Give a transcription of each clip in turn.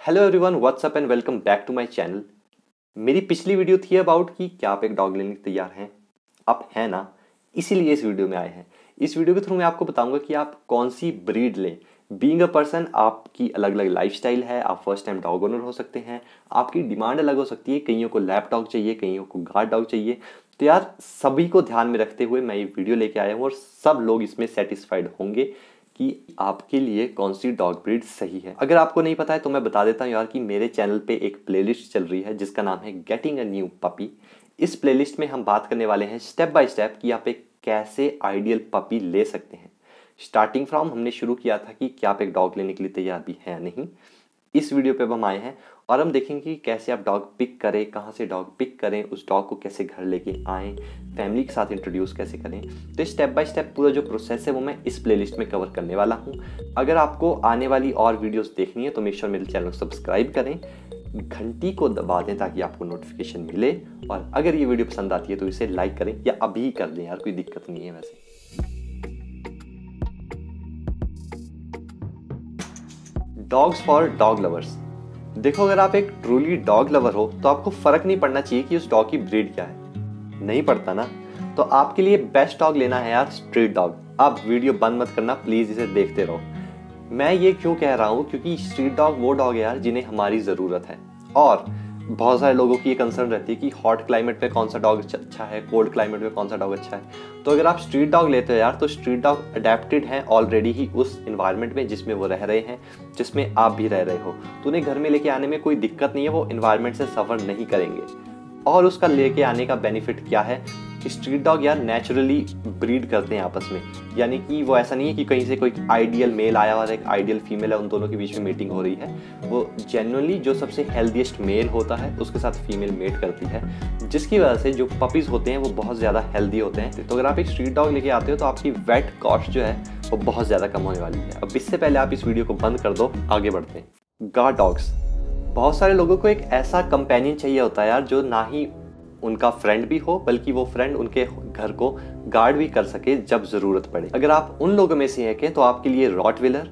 Hello everyone, what's up and welcome back to my channel. मेरी पिछली video थी about कि क्या आप एक डॉग लेने के तैयार हैं। आप हैं ना, इसीलिए इस वीडियो में आए हैं। इस वीडियो के थ्रू मैं आपको बताऊंगा कि आप कौन सी ब्रीड लें। बीइंग अ पर्सन, आपकी अलग अलग लाइफस्टाइल है। आप फर्स्ट टाइम डॉग ओनर हो सकते हैं, आपकी डिमांड अलग हो सकती है। कईयों को लैप डॉग चाहिए, कईयों को गार्ड डॉग चाहिए। तो यार, सभी को ध्यान में रखते हुए मैं ये वीडियो लेके आया हूँ और सब लोग इसमें सेटिस्फाइड होंगे कि आपके लिए कौन सी डॉग ब्रीड सही है। अगर आपको नहीं पता है तो मैं बता देता हूँ यार कि मेरे चैनल पे एक प्लेलिस्ट चल रही है जिसका नाम है गेटिंग अ न्यू पपी। इस प्लेलिस्ट में हम बात करने वाले हैं स्टेप बाय स्टेप कि आप एक कैसे आइडियल पपी ले सकते हैं। स्टार्टिंग फ्रॉम हमने शुरू किया था कि क्या आप एक डॉग लेने के लिए तैयार भी हैं या नहीं। इस वीडियो पे अब हम आए हैं और हम देखेंगे कि कैसे आप डॉग पिक करें, कहाँ से डॉग पिक करें, उस डॉग को कैसे घर लेके आएँ, फैमिली के साथ इंट्रोड्यूस कैसे करें। तो स्टेप बाय स्टेप पूरा जो प्रोसेस है वो मैं इस प्लेलिस्ट में कवर करने वाला हूँ। अगर आपको आने वाली और वीडियोस देखनी है तो मेक श्योर मेरे चैनल को सब्सक्राइब करें, घंटी को दबा दें ताकि आपको नोटिफिकेशन मिले। और अगर ये वीडियो पसंद आती है तो इसे लाइक करें या अभी कर दें यार, कोई दिक्कत नहीं है वैसे। Dogs for dog lovers. देखो, अगर आप एक ट्रूली डॉग लवर हो तो आपको फर्क नहीं पड़ना चाहिए कि उस डॉग की ब्रीड क्या है। नहीं पड़ता ना, तो आपके लिए बेस्ट डॉग लेना है यार स्ट्रीट डॉग। अब वीडियो बंद मत करना प्लीज, इसे देखते रहो। मैं ये क्यों कह रहा हूँ, क्योंकि स्ट्रीट डॉग वो डॉग है यार जिन्हें हमारी ज़रूरत है। और बहुत सारे लोगों की ये कंसर्न रहती है कि हॉट क्लाइमेट में कौन सा डॉग अच्छा है, कोल्ड क्लाइमेट में कौन सा डॉग अच्छा है। तो अगर आप स्ट्रीट डॉग लेते हो यार, तो स्ट्रीट डॉग अडेप्टेड हैं ऑलरेडी ही उस इन्वायरमेंट में जिसमें वो रह रहे हैं, जिसमें आप भी रह रहे हो। तो उन्हें घर में लेके आने में कोई दिक्कत नहीं है, वो इन्वायरमेंट से सफ़र नहीं करेंगे। और उसका लेके आने का बेनिफिट क्या है, स्ट्रीट डॉग यार नेचुरली ब्रीड करते हैं आपस में। यानी कि वो ऐसा नहीं है कि कहीं से कोई आइडियल मेल आया और एक आइडियल फीमेल है, उन दोनों के बीच में मीटिंग हो रही है। वो जेन्युइनली जो सबसे हेल्दीएस्ट मेल होता है उसके साथ फीमेल मेट करती है, जिसकी वजह से जो पपीज़ होते हैं वो बहुत ज़्यादा हेल्दी होते हैं। तो अगर आप एक स्ट्रीट डॉग लेके आते हो तो आपकी वेट कॉस्ट जो है वो बहुत ज़्यादा कम होने वाली है। अब इससे पहले आप इस वीडियो को बंद कर दो, आगे बढ़ते हैं। Guard dogs. बहुत सारे लोगों को एक ऐसा कंपेनियन चाहिए होता है यार जो ना ही उनका फ्रेंड भी हो, बल्कि वो फ्रेंड उनके घर को गार्ड भी कर सके जब जरूरत पड़े। अगर आप उन लोगों में से हैं तो आपके लिए रॉटविलर,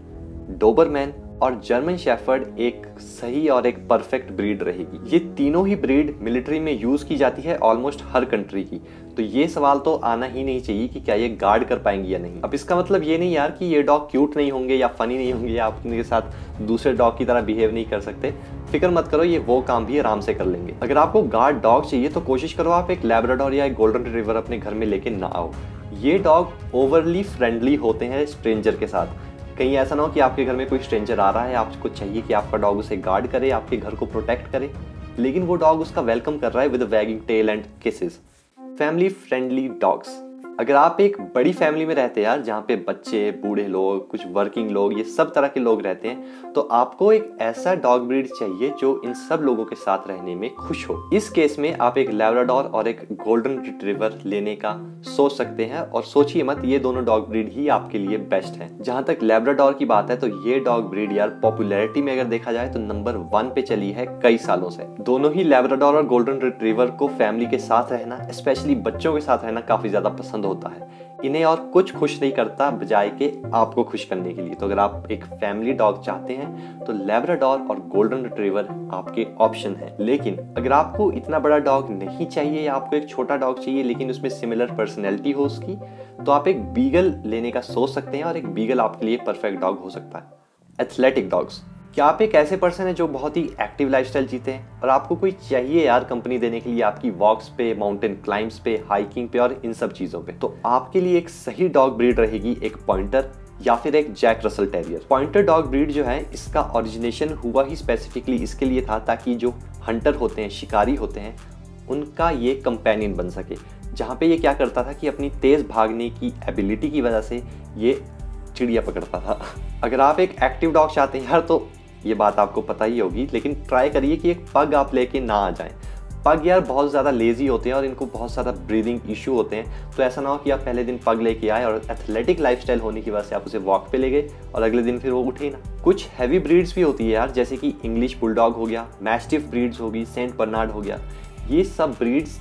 डोबरमैन और जर्मन शेफर्ड एक सही और एक परफेक्ट ब्रीड रहेगी। ये तीनों ही ब्रीड मिलिट्री में यूज की जाती है ऑलमोस्ट हर कंट्री की। तो ये सवाल तो आना ही नहीं चाहिए कि क्या ये गार्ड कर पाएंगी या नहीं। अब इसका मतलब ये नहीं यार कि ये डॉग क्यूट नहीं होंगे या फनी नहीं होंगे या आप उनके साथ दूसरे डॉग की तरह बिहेव नहीं कर सकते। फिक्र मत करो, ये वो काम भी आराम से कर लेंगे। अगर आपको गार्ड डॉग चाहिए तो कोशिश करो आप एक लैब्राडोर या एक गोल्डन रिट्रीवर अपने घर में लेके ना आओ। ये डॉग ओवरली फ्रेंडली होते हैं स्ट्रेंजर के साथ। कहीं ऐसा ना हो कि आपके घर में कोई स्ट्रेंजर आ रहा है, आपको चाहिए कि आपका डॉग उसे गार्ड करे, आपके घर को प्रोटेक्ट करे, लेकिन वो डॉग उसका वेलकम कर रहा है with wagging tail and kisses. Family friendly dogs. अगर आप एक बड़ी फैमिली में रहते हैं यार, जहाँ पे बच्चे, बूढ़े लोग, कुछ वर्किंग लोग, ये सब तरह के लोग रहते हैं, तो आपको एक ऐसा डॉग ब्रीड चाहिए जो इन सब लोगों के साथ रहने में खुश हो। इस केस में आप एक लैब्राडोर और एक गोल्डन रिट्रीवर लेने का सोच सकते हैं। और सोचिए मत, ये दोनों डॉग ब्रीड ही आपके लिए बेस्ट है। जहाँ तक लैब्राडोर की बात है तो ये डॉग ब्रीड यार पॉपुलैरिटी में अगर देखा जाए तो नंबर 1 पे चली है कई सालों से। दोनों ही लैब्राडोर और गोल्डन रिट्रीवर को फैमिली के साथ रहना, स्पेशली बच्चों के साथ रहना काफी ज्यादा पसंद होता है। इन्हें और कुछ खुश नहीं करता बजाय के आपको खुश करने के लिए। तो अगर आप एक फैमिली डॉग चाहते हैं तो लैब्राडोर और गोल्डन रिट्रीवर आपके ऑप्शन है। लेकिन अगर आपको इतना बड़ा डॉग नहीं चाहिए या आपको एक छोटा डॉग चाहिए लेकिन उसमें सिमिलर पर्सनैलिटी हो उसकी, तो आप एक बीगल लेने का सोच सकते हैं और एक बीगल आपके लिए परफेक्ट डॉग हो सकता है। Athletic dogs. क्या आप एक ऐसे पर्सन है जो बहुत ही एक्टिव लाइफस्टाइल जीते हैं और आपको कोई चाहिए यार कंपनी देने के लिए आपकी वॉक्स पे, माउंटेन क्लाइम्स पे, हाइकिंग पे और इन सब चीजों पे, तो आपके लिए एक सही डॉग ब्रीड रहेगी एक पॉइंटर या फिर एक Jack Russell terrier. Pointer dog breed जो है, इसका ओरिजिनेशन हुआ ही स्पेसिफिकली इसके लिए था ताकि जो हंटर होते हैं, शिकारी होते हैं, उनका ये कंपेनियन बन सके। जहाँ पे ये क्या करता था कि अपनी तेज भागने की एबिलिटी की वजह से ये चिड़िया पकड़ता था। अगर आप एक एक्टिव डॉग चाहते हैं यार तो ये बात आपको पता ही होगी, लेकिन ट्राई करिए कि एक पग आप लेके ना आ जाएं। पग यार बहुत ज़्यादा लेजी होते हैं और इनको बहुत ज़्यादा ब्रीदिंग इशू होते हैं। तो ऐसा ना हो कि आप पहले दिन पग लेके आए और एथलेटिक लाइफस्टाइल होने की वजह से आप उसे वॉक पे ले गए और अगले दिन फिर वो उठे ही ना। कुछ हैवी ब्रीड्स भी होती है यार, जैसे कि इंग्लिश बुलडॉग हो गया, मैस्टिफ ब्रीड्स होगी, सेंट बर्नार्ड हो गया। ये सब ब्रीड्स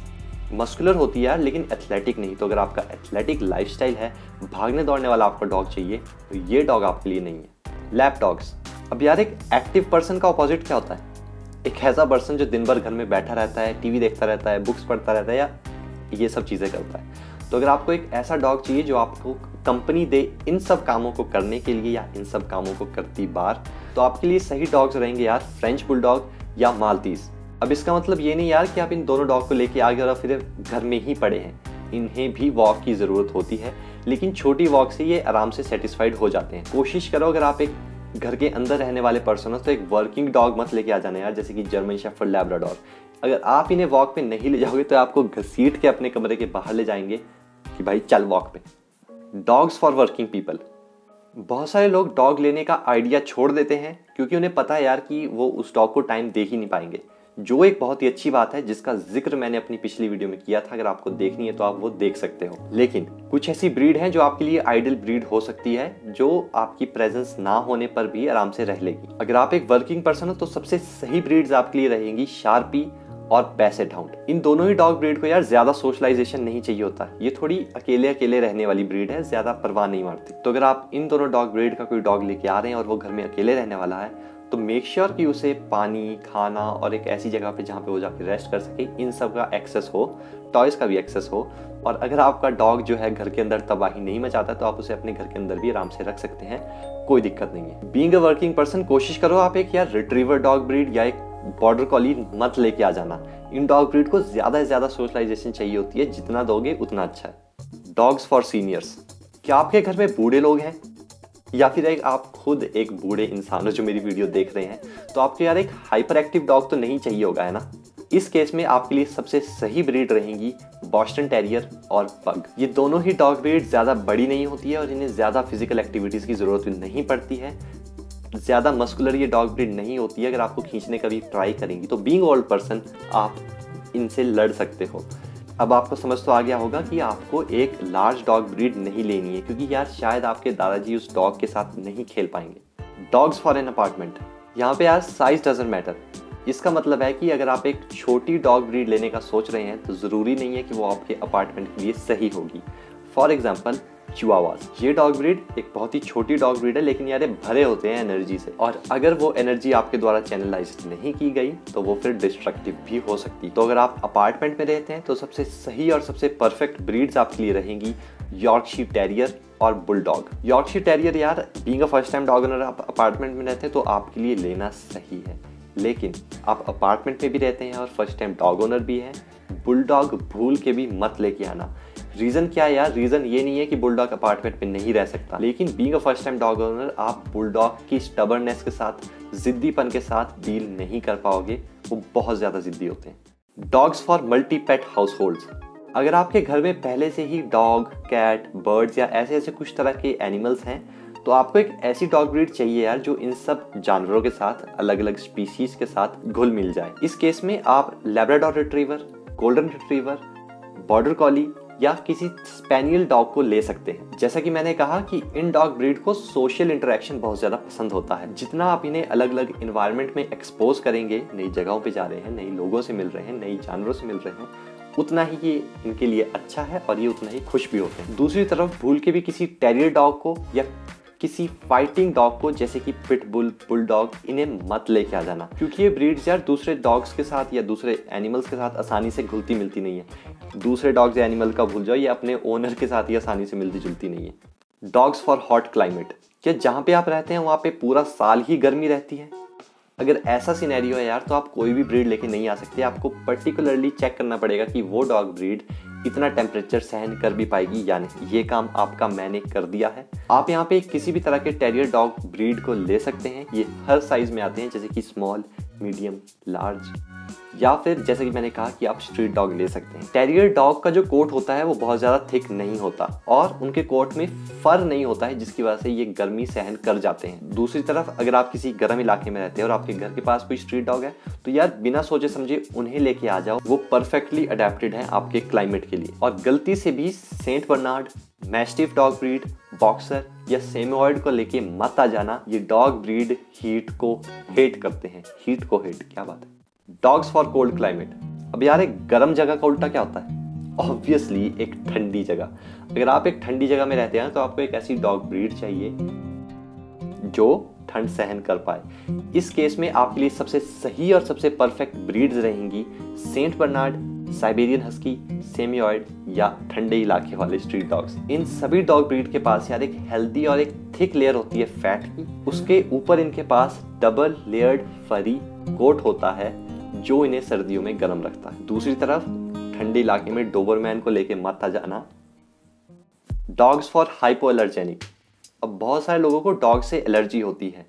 मस्कुलर होती है यार, लेकिन एथलेटिक नहीं। तो अगर आपका एथलेटिक लाइफस्टाइल है, भागने दौड़ने वाला आपका डॉग चाहिए, तो ये डॉग आपके लिए नहीं है। Lap dogs. अब यार एक एक्टिव पर्सन का ऑपोजिट क्या होता है? एक ऐसा पर्सन जो दिन भर घर में बैठा रहता है, टीवी देखता रहता है, बुक्स पढ़ता रहता है या ये सब चीज़ें करता है। तो अगर आपको एक ऐसा डॉग चाहिए जो आपको कंपनी दे इन सब कामों को करने के लिए या इन सब कामों को करती बार, तो आपके लिए सही डॉग्स रहेंगे यार फ्रेंच बुलडॉग या माल्टीज। अब इसका मतलब ये नहीं यार कि आप इन दोनों डॉग को लेके आ गए और फिर घर में ही पड़े हैं। इन्हें भी वॉक की ज़रूरत होती है, लेकिन छोटी वॉक से ये आराम से सेटिस्फाइड हो जाते हैं। कोशिश करो अगर आप एक घर के अंदर रहने वाले पर्सन हो तो एक वर्किंग डॉग मत लेके आ जाना यार, जैसे कि जर्मन शेफर्ड, लैब्राडोर। अगर आप इन्हें वॉक पे नहीं ले जाओगे तो आपको घसीट के अपने कमरे के बाहर ले जाएंगे कि भाई चल वॉक पे। Dogs for working people. बहुत सारे लोग डॉग लेने का आइडिया छोड़ देते हैं क्योंकि उन्हें पता है यार कि वो उस डॉग को टाइम दे ही नहीं पाएंगे, जो एक बहुत ही अच्छी बात है जिसका जिक्र मैंने अपनी पिछली वीडियो में किया था। अगर आपको देखनी है तो आप वो देख सकते हो। लेकिन कुछ ऐसी ब्रीड हैं जो आपके लिए आइडियल ब्रीड हो सकती है, जो आपकी प्रेजेंस ना होने पर भी आराम से रह लेगी। अगर आप एक वर्किंग पर्सन हो तो सबसे सही ब्रीड्स आपके लिए रहेंगी शार्पी और बेसेट हाउंड। इन दोनों ही डॉग ब्रीड को यार ज्यादा सोशलाइजेशन नहीं चाहिए होता है। ये थोड़ी अकेले अकेले रहने वाली ब्रीड है, ज्यादा परवाह नहीं मारती। तो अगर आप इन दोनों डॉग ब्रीड का कोई डॉग लेके आ रहे हैं और वो घर में अकेले रहने वाला है तो मेक श्योर कि उसे पानी, खाना और एक ऐसी जगह पे जहाँ पे वो जाके रेस्ट कर सके, इन सब का एक्सेस हो, टॉयज का भी एक्सेस हो। और अगर आपका डॉग जो है घर के अंदर तबाही नहीं मचाता तो आप उसे अपने घर के अंदर भी आराम से रख सकते हैं, कोई दिक्कत नहीं है। बीइंग अ वर्किंग पर्सन कोशिश करो आप एक यार रिट्रीवर डॉग ब्रीड या एक बॉर्डर कॉली मत लेके आ जाना। इन डॉग ब्रीड को ज्यादा से ज्यादा सोशलाइजेशन चाहिए होती है, जितना दोगे उतना अच्छा है। Dogs for seniors. क्या आपके घर में बूढ़े लोग हैं या फिर एक आप खुद एक बूढ़े इंसान हो जो मेरी वीडियो देख रहे हैं, तो आपको यार एक हाइपर एक्टिव डॉग तो नहीं चाहिए होगा, है ना? इस केस में आपके लिए सबसे सही ब्रीड रहेंगी बॉस्टन टेरियर और पग। ये दोनों ही डॉग ब्रीड ज्यादा बड़ी नहीं होती है और इन्हें ज्यादा फिजिकल एक्टिविटीज की जरूरत नहीं पड़ती है। ज्यादा मस्कुलर ये डॉग ब्रीड नहीं होती है। अगर आपको खींचने का भी ट्राई करेंगी तो बीइंग ओल्ड पर्सन आप इनसे लड़ सकते हो। अब आपको समझ तो आ गया होगा कि आपको एक लार्ज डॉग ब्रीड नहीं लेनी है, क्योंकि यार शायद आपके दादाजी उस डॉग के साथ नहीं खेल पाएंगे। Dogs for an apartment. यहाँ पे यार साइज डजंट मैटर। इसका मतलब है कि अगर आप एक छोटी डॉग ब्रीड लेने का सोच रहे हैं तो ज़रूरी नहीं है कि वो आपके अपार्टमेंट के लिए सही होगी। For example chihuahuas. ये डॉग ब्रीड एक बहुत ही छोटी डॉग ब्रीड है, लेकिन यार भरे होते हैं एनर्जी से, और अगर वो एनर्जी आपके द्वारा चैनलाइज नहीं की गई तो वो फिर डिस्ट्रक्टिव भी हो सकती। तो अगर आप अपार्टमेंट में रहते हैं तो सबसे सही और सबसे परफेक्ट ब्रीड्स आपके लिए रहेंगी यॉर्कशायर टेरियर और बुलडॉग। यॉर्कशायर टेरियर यार being a first time dog owner आप अपार्टमेंट में रहते हैं तो आपके लिए लेना सही है, लेकिन आप अपार्टमेंट में भी रहते हैं और फर्स्ट टाइम डॉग ओनर भी हैं, बुलडॉग भूल के भी मत लेके आना। रीज़न क्या है यार? रीज़न ये नहीं है कि बुलडॉग अपार्टमेंट में नहीं रह सकता, लेकिन being a first time dog owner आप बुलडॉग की स्टबर्ननेस के साथ, जिद्दीपन के साथ डील नहीं कर पाओगे। वो बहुत ज़्यादा जिद्दी होते हैं। Dogs for multi pet house holds. अगर आपके घर में पहले से ही डॉग, कैट, बर्ड्स या ऐसे ऐसे कुछ तरह के एनिमल्स हैं तो आपको एक ऐसी डॉग ब्रीड चाहिए यार जो इन सब जानवरों के साथ, अलग अलग स्पीशीज के साथ घुल मिल जाए। इस केस में आप Labrador retriever, golden retriever, border कॉली या किसी स्पेनियल डॉग को ले सकते हैं। जैसा कि मैंने कहा कि इन डॉग ब्रीड को सोशल इंटरेक्शन बहुत ज़्यादा पसंद होता है। जितना आप इन्हें अलग अलग इन्वायरमेंट में एक्सपोज करेंगे, नई जगहों पे जा रहे हैं, नई लोगों से मिल रहे हैं, नई जानवरों से मिल रहे हैं, उतना ही ये इनके लिए अच्छा है और ये उतना ही खुश भी होते हैं। दूसरी तरफ भूल के भी किसी टेरियर डॉग को या किसी फाइटिंग डॉग को, जैसे कि पिटबुल, बुलडॉग, इन्हें मत लेके आ जाना, क्योंकि ये ब्रीड्स यार दूसरे डॉग्स के साथ या दूसरे एनिमल्स के साथ आसानी से घुलती मिलती नहीं है। दूसरे डॉग्स या एनिमल का भूल जाओ, ये अपने ओनर के साथ ही आसानी से मिलती जुलती नहीं है। Dogs for hot climate. क्या जहाँ पे आप रहते हैं वहाँ पे पूरा साल ही गर्मी रहती है? अगर ऐसा सिनेरियो है यार तो आप कोई भी ब्रीड लेके नहीं आ सकते। आपको पर्टिकुलरली चेक करना पड़ेगा कि वो डॉग ब्रीड इतना टेम्परेचर सहन कर भी पाएगी या नहीं। ये काम आपका मैंने कर दिया है। आप यहाँ पे किसी भी तरह के टेरियर डॉग ब्रीड को ले सकते हैं। ये हर साइज में आते हैं, जैसे कि स्मॉल, मीडियम, लार्ज, या फिर जैसे कि मैंने कहा कि आप स्ट्रीट डॉग ले सकते हैं। टेरियर डॉग का जो कोट होता है वो बहुत ज़्यादा थिक नहीं होता और उनके कोट में फर नहीं होता है, जिसकी वजह से ये गर्मी सहन कर जाते हैं। दूसरी तरफ अगर आप किसी गर्म इलाके में रहते हैं और आपके घर के पास कोई स्ट्रीट डॉग है तो यार बिना सोचे समझे उन्हें लेके आ जाओ। वो परफेक्टली अडेप्टेड हैं आपके क्लाइमेट के लिए। और गलती से भी Saint Bernard, mastiff dog breed, boxer या सेमोइड को लेके मत आ जाना। ये डॉग ब्रीड हीट को हेट करते हैं। हीट को हेट, क्या बात है। Dogs for cold climate. अब यार एक गर्म जगह का उल्टा क्या होता है? ऑब्वियसली एक ठंडी जगह। अगर आप एक ठंडी जगह में रहते हैं तो आपको एक ऐसी डॉग ब्रीड चाहिए जो ठंड सहन कर पाए। इस केस में आपके लिए सबसे सही और सबसे परफेक्ट ब्रीड्स रहेंगी सेंट बर्नार्ड, साइबेरियन हस्की, सेमियोइड या ठंडे इलाके वाले स्ट्रीट डॉग्स। इन सभी डॉग ब्रीड के पास यार एक हेल्दी और एक थिक लेयर होती है फैट की। उसके ऊपर इनके पास डबल लेयर्ड फरी कोट होता है जो इन्हें सर्दियों में गर्म रखता है। दूसरी तरफ ठंडे इलाके में डोबरमैन को लेके मत आ जाना। Dogs for hypo allergenic. अब बहुत सारे लोगों को डॉग से एलर्जी होती है।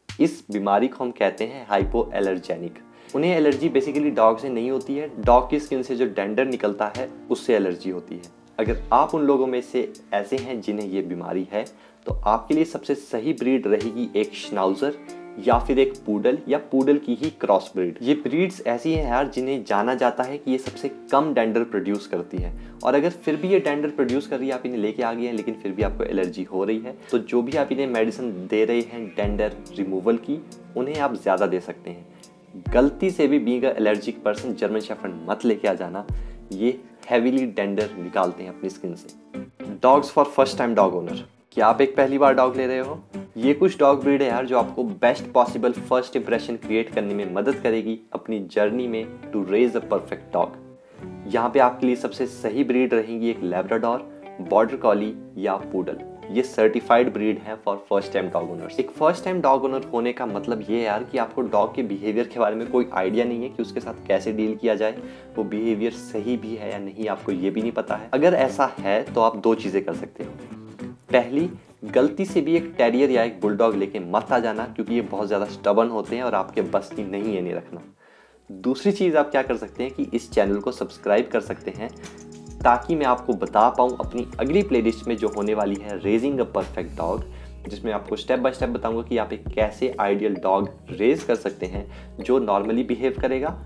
इस बीमारी को हम कहते हैं हाइपो एलर्जेनिक। उन्हें एलर्जी बेसिकली डॉग से नहीं होती है, डॉग की स्किन से जो डेंडर निकलता है उससे एलर्जी होती है। अगर आप उन लोगों में से ऐसे हैं जिन्हें ये बीमारी है तो आपके लिए सबसे सही ब्रीड रहेगी एक श्नाउजर या फिर एक पूडल या पूडल की ही क्रॉस ब्रीड। ये ब्रीड्स ऐसी हैं यार जिन्हें जाना जाता है कि ये सबसे कम डेंडर प्रोड्यूस करती है, और अगर फिर भी ये डेंडर प्रोड्यूस कर रही है, आप इन्हें लेके आ गए हैं लेकिन फिर भी आपको एलर्जी हो रही है, तो जो भी आप इन्हें मेडिसिन दे रहे हैं डेंडर रिमूवल की, उन्हें आप ज़्यादा दे सकते हैं। गलती से भी being allergic person German shepherd मत लेके आ जाना, ये हैवीली डेंडर निकालते हैं अपनी स्किन से। Dogs for first time dog owner. क्या आप एक पहली बार डॉग ले रहे हो? ये कुछ डॉग ब्रीड है यार जो आपको best possible first impression create करने में मदद करेगी अपनी जर्नी में to raise a perfect dog. यहाँ पे आपके लिए सबसे सही ब्रीड रहेंगी एक लैब्राडोर, बॉर्डर कॉली या पूडल। ये सर्टिफाइड ब्रीड है for first time dog owners. एक फर्स्ट टाइम डॉग ओनर होने का मतलब ये है यार कि आपको डॉग के बिहेवियर के बारे में कोई आइडिया नहीं है कि उसके साथ कैसे डील किया जाए, वो बिहेवियर सही भी है या नहीं, आपको ये भी नहीं पता है। अगर ऐसा है तो आप दो चीज़ें कर सकते हो। पहली, गलती से भी एक टेरियर या एक बुलडॉग लेके मत आ जाना क्योंकि ये बहुत ज़्यादा स्टबर्न होते हैं और आपके बस की नहीं है इन्हें रखना। दूसरी चीज़ आप क्या कर सकते हैं कि इस चैनल को सब्सक्राइब कर सकते हैं ताकि मैं आपको बता पाऊँ अपनी अगली प्लेलिस्ट में जो होने वाली है रेजिंग अ परफेक्ट डॉग, जिसमें आपको स्टेप बाय स्टेप बताऊंगा कि आप एक कैसे आइडियल डॉग रेज कर सकते हैं जो नॉर्मली बिहेव करेगा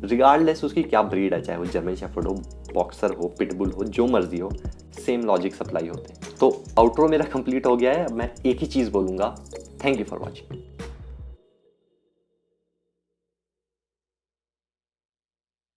रिगार्डलेस उसकी क्या ब्रीड है, चाहे वो जर्मन शेफर्ड हो, बॉक्सर हो, पिटबुल हो, जो मर्जी हो, सेम लॉजिक सप्लाई होते हैं। तो आउटरो मेरा कंप्लीट हो गया है। अब मैं एक ही चीज़ बोलूँगा, थैंक यू फॉर वॉचिंग।